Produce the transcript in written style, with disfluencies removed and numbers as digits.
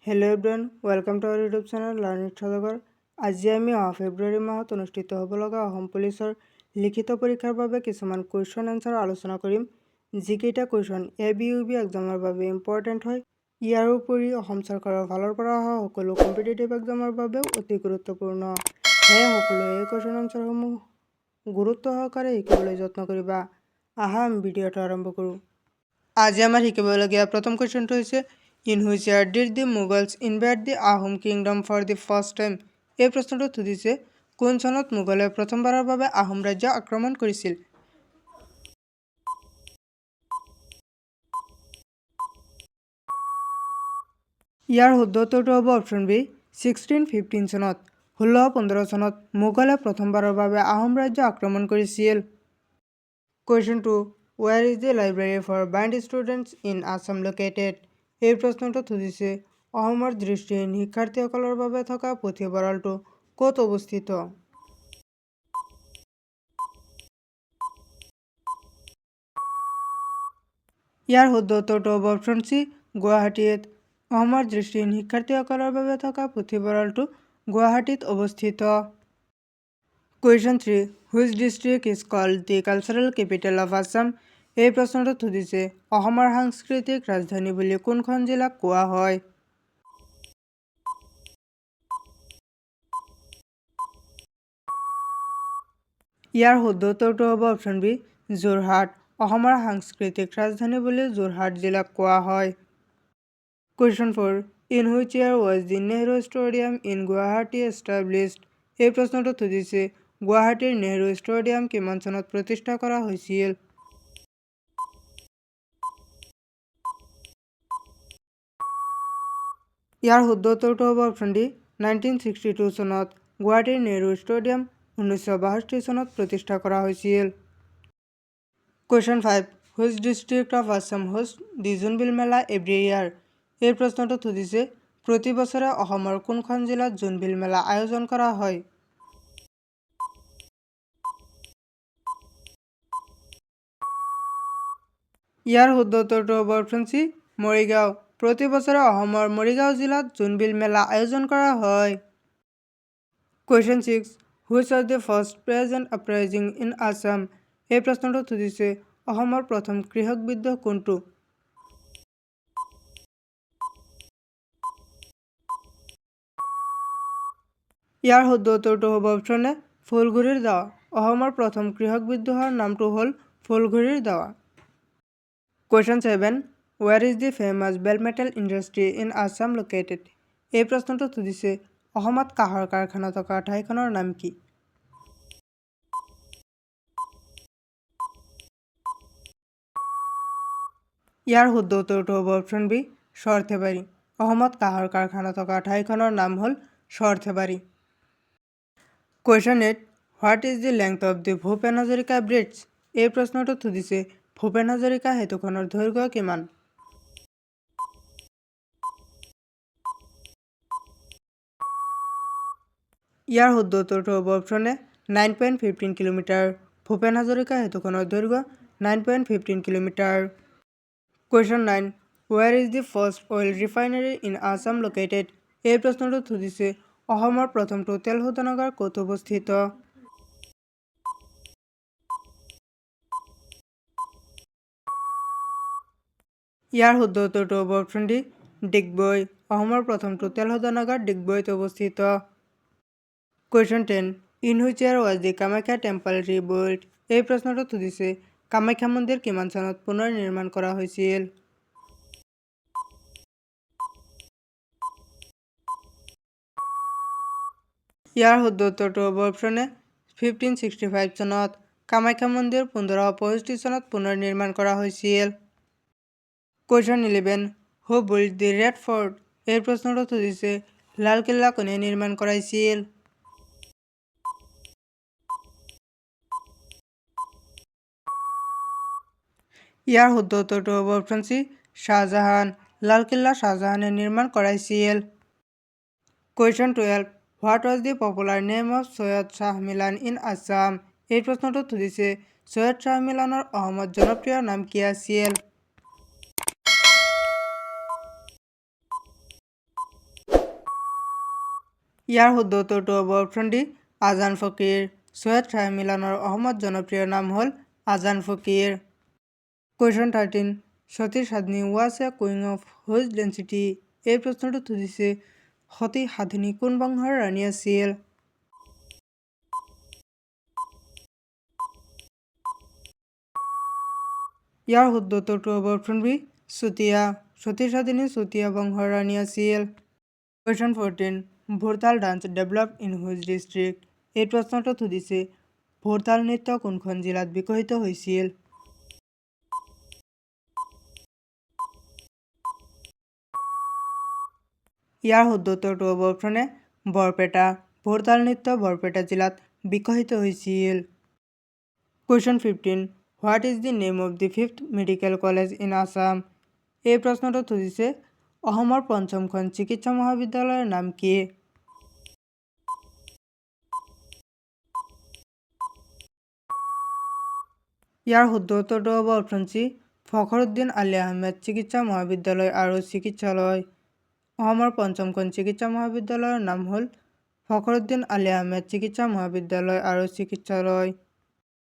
Hello' everyone, welcome to our YouTube channel learn with Sadagar. আজি আমি ফেব্ৰুৱাৰী মাহত অনুষ্ঠিত হ'ব লগা অসম পুলিচৰ লিখিত পৰীক্ষাৰ বাবে কিছুমান কুৱেশ্যন এনচাৰ আলোচনা কৰিম। যিকেইটা কুৱেশ্যন ABUB এক্সামৰ বাবে ইম্পৰ্টেণ্ট হয়। ইয়াৰ উপৰি অসম চৰকাৰৰ ফালৰ পৰা অহা সকলো কম্পিটিটিভ এক্সামৰ বাবেও অতি গুৰুত্বপূৰ্ণ। সেয়ে সকলোৱে এই কুৱেশ্যন এনচাৰসমূহ গুৰুত্ব সহকাৰে শিকিবলৈ যত্ন কৰিবা। আহা আমি ভিডিঅ'টো আৰম্ভ কৰোঁ। আজি আমাৰ শিকিবলগীয়া প্ৰথম কুৱেশ্যনটো হৈছে In which year did the Mughals invade the Ahom kingdom for the first time? এই প্ৰশ্নটোত সুধিছে কোন চনত মোগলে প্ৰথমবাৰৰ বাবে আহোম ৰাজ্য আক্ৰমণ কৰিছিল। ইয়াৰ শুদ্ধ উত্তৰটো হ'ব অপশ্যন বি 1615 চনত। 1615 চনত মোগলে প্ৰথমবাৰৰ বাবে আহোম ৰাজ্য আক্ৰমণ কৰিছিল। Question 2 Where is the library for blind students in Assam located? এই প্ৰশ্নটোত সুধিছে অসমৰ দৃষ্টিহীন শিক্ষাৰ্থীসকলৰ বাবে থকা পুথিভঁৰালটো ক'ত অৱস্থিত। ইয়াৰ শুদ্ধ উত্তৰটো হ'ব অপশ্যন চি গুৱাহাটীত। অসমৰ দৃষ্টিহীন শিক্ষাৰ্থীসকলৰ বাবে থকা পুথিভঁৰালটো গুৱাহাটীত অৱস্থিত। Question 3 Which district is called the cultural capital of Assam? এই প্ৰশ্নটোত সুধিছে অসমৰ সাংস্কৃতিক ৰাজধানী বুলি কোনখন জিলাক কোৱা হয়। ইয়াৰ শুদ্ধ উত্তৰটো হ'ব অপশ্যন বি যোৰহাট। অসমৰ সাংস্কৃতিক ৰাজধানী বুলি যোৰহাট জিলাক কোৱা হয়। Question 4 In which year was the Nehru Stadium in Guwahati established? এই প্ৰশ্নটোত সুধিছে গুৱাহাটীৰ নেহৰু ষ্টেডিয়াম কিমান চনত প্ৰতিষ্ঠা কৰা হৈছিল। ইয়াৰ শুদ্ধ উত্তৰটো হ'ব অপশ্যন ডি 1962 চনত। গুৱাহাটীৰ নেহৰু ষ্টেডিয়াম 1962 চনত প্ৰতিষ্ঠা কৰা হৈছিল। Question 5 Which district of Assam hosts the Jonbeel Mela every year? এই প্ৰশ্নটোত সুধিছে প্ৰতি বছৰে অসমৰ কোনখন জিলাত জোনবিল মেলা আয়োজন কৰা হয়। ইয়াৰ শুদ্ধ উত্তৰটো হ'ব অপশ্যন চি মৰিগাঁও। প্ৰতি বছৰে অসমৰ মৰিগাঁও জিলাত জোনবিল মেলা আয়োজন কৰা হয়। Question 6 Which was the first peasant uprising in Assam? এই প্ৰশ্নটোত সুধিছে অসমৰ প্ৰথম কৃষক বিদ্ৰোহ কোনটো। ইয়াৰ শুদ্ধ উত্তৰটো হ'ব অপশ্যন এ ফুলগুৰিৰ দাৱা। অসমৰ প্ৰথম কৃষক বিদ্ৰোহৰ নামটো হ'ল ফুলগুৰিৰ দাৱা। Question 7 Where is the famous bell metal industry in Assam located? এই প্ৰশ্নটোত সুধিছে অসমত কাঁহৰ কাৰখানা থকা ঠাইখনৰ নাম কি। ইয়াৰ শুদ্ধ উত্তৰটো হ'ব অপশ্যন বি সৰ্থেবাৰী। অসমত কাঁহৰ কাৰখানা থকা ঠাইখনৰ নাম হ'ল Sarthebari. Question 8 What is the length of the Bhupen Hazarika bridge? এই প্ৰশ্নটোত সুধিছে ভূপেন হাজৰিকা সেতুখনৰ দৈৰ্ঘ্য কিমান। ইয়াৰ শুদ্ধ উত্তৰটো হ'ব option A 9.15 kilometre. Bhupen Hazarika সেতুখনৰ দৈৰ্ঘ্য 9.15 kilometre. Question 9 Where is the first oil refinery in Assam located? এই প্ৰশ্নটোত সুধিছে অসমৰ প্ৰথমটো তেল শোধনাগাৰ ক'ত অৱস্থিত। ইয়াৰ শুদ্ধ উত্তৰটো হ'ব অপশ্যন ডি ডিগবৈ। অসমৰ প্ৰথমটো তেল শোধনাগাৰ ডিগবৈত অৱস্থিত। Question 10 In which year was the Kamakhya temple rebuilt? এই প্ৰশ্নটোত সুধিছে কামাখ্যা মন্দিৰ কিমান চনত পুনৰ নিৰ্মাণ কৰা হৈছিল। ইয়াৰ শুদ্ধ উত্তৰটো হ'ব অপশ্যন এ 1565 চনত। কামাখ্যা মন্দিৰ 1565 চনত পুনৰ নিৰ্মাণ কৰা হৈছিল। Question 11 Who built the Red Fort? এই প্ৰশ্নটোত সুধিছে লালকিল্লা কোনে নিৰ্মাণ কৰাইছিল। ইয়াৰ শুদ্ধ উত্তৰটো হ'ব অপশ্যন চি শাহজাহান। লালকিল্লা শাহজাহানে নিৰ্মাণ কৰাইছিল। Question 12 What was the popular name of Syed Shah Milan in Assam? এই প্ৰশ্নটোত সুধিছে সৈয়দ শ্বাহ মিলানৰ অসমত জনপ্ৰিয় নাম কি আছিল। ইয়াৰ শুদ্ধ উত্তৰটো হ'ব অপশ্যন ডি আজান ফকীৰ। ছৈয়দ শ্বাহ মিলানৰ অসমত জনপ্ৰিয় নাম হ'ল Ajan Fakir. Question 13 Sati Sadhani was a queen of which dynasty. এই প্ৰশ্নটো সুধিছে সতী সাধনী কোন বংশৰ ৰাণী আছিল? ইয়াৰ শুদ্ধ উত্তৰটো হ'ব অপশ্যন বি চুতীয়া। সতী সাধনী চুতীয়া বংশৰ ৰাণী আছিল। Question 14 Bhortal dance developed in which district. এই প্ৰশ্নটো সুধিছে ভোৰতাল নৃত্য কোনখন জিলাত বিকশিত হৈছিল? ইয়াৰ শুদ্ধ উত্তৰটো হ'ব অপশ্যন এ বৰপেটা। ভোৰতাল নৃত্য বৰপেটা জিলাত বিকশিত হৈছিল। Question 15 what is the name of the fifth medical college in Assam. এই প্ৰশ্নটো সুধিছে অসমৰ পঞ্চমখন চিকিৎসা মহাবিদ্যালয়ৰ নাম কি? ইয়াৰ শুদ্ধ উত্তৰটো হ'ব অপশ্যন চি ফখৰুদ্দিন আলি আহমেদ চিকিৎসা মহাবিদ্যালয় আৰু চিকিৎসালয়। অসমৰ পঞ্চমখন চিকিৎসা মহাবিদ্যালয়ৰ নাম হ'ল ফখৰুদ্দিন আলি আহমেদ চিকিৎসা মহাবিদ্যালয় আৰু চিকিৎসালয়।